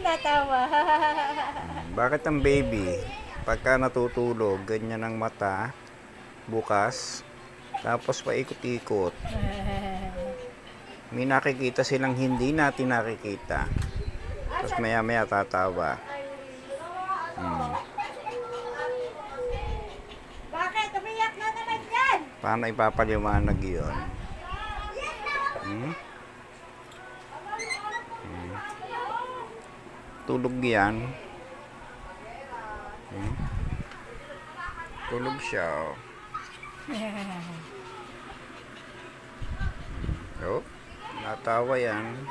natawa. Bakit ang baby, pagka natutulog, ganyan ang mata, bukas, tapos paikot-ikot. May nakikita silang hindi natin nakikita. Tapos maya-maya tatawa. Bakit? Umiyak na naman yan! Paano ipapaliwanag yun? Tulog yan. Tulog siya. Oh, natawa yan.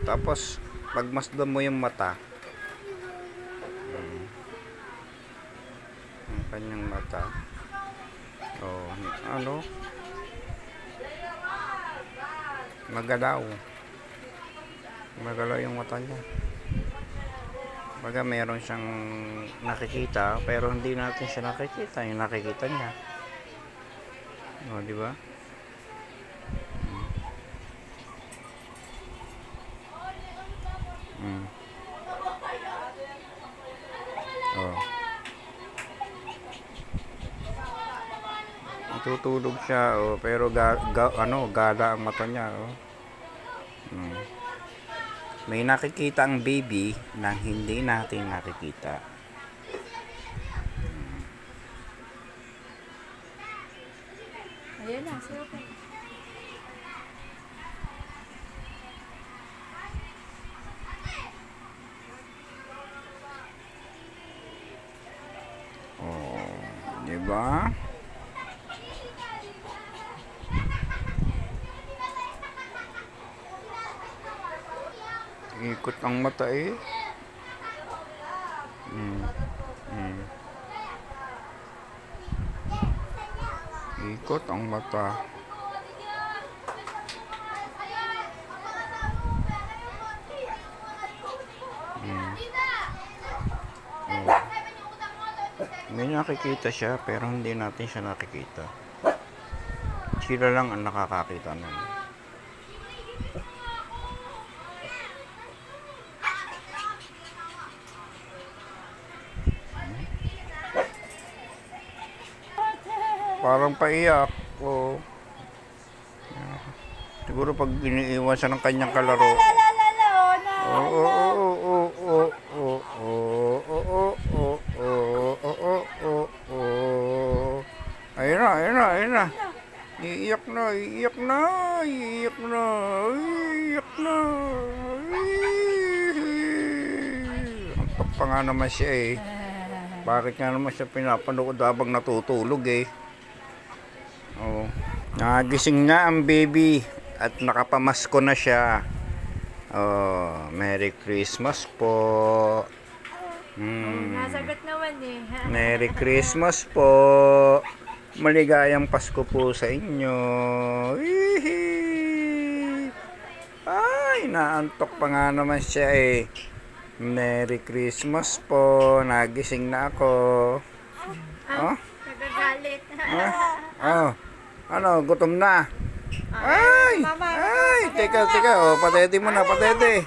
Tapos pagmasdan mo yung mata, ang kanyang mata, oh, ano, magalaw yung mata niya. Baga meron siyang nakikita pero hindi natin siya nakikita, yung nakikita niya. Oh, di ba? Oh. Tutulog siya, oh, pero gala ang mata niya, oh. May nakikita ang baby na hindi natin nakikita. Ayun na, super. Oh, di ba? Ikot ang mata eh. Ikot ang mata. May nakikita siya pero hindi natin siya nakikita. Sila lang ang nakakakita nun. Parang paiyak. Oh. Siguro pag iniiwan siya ng kanyang kalaro. Ayun na. Iiyak na. Antok pa nga naman siya eh. Bakit nga naman siya pinapanood habang natutulog eh. Oh, nagising na ang baby at nakapamasko na siya. Oh, Merry Christmas po. Nasagot naman eh. Merry Christmas po. Maligayang Pasko po sa inyo. Ay, naantok pa nga naman siya eh. Merry Christmas po. Nagising na ako. Oh? Nagagalit. Oh. Ano, gutom na. Ay! Teka. Oh, patete mo na, patete.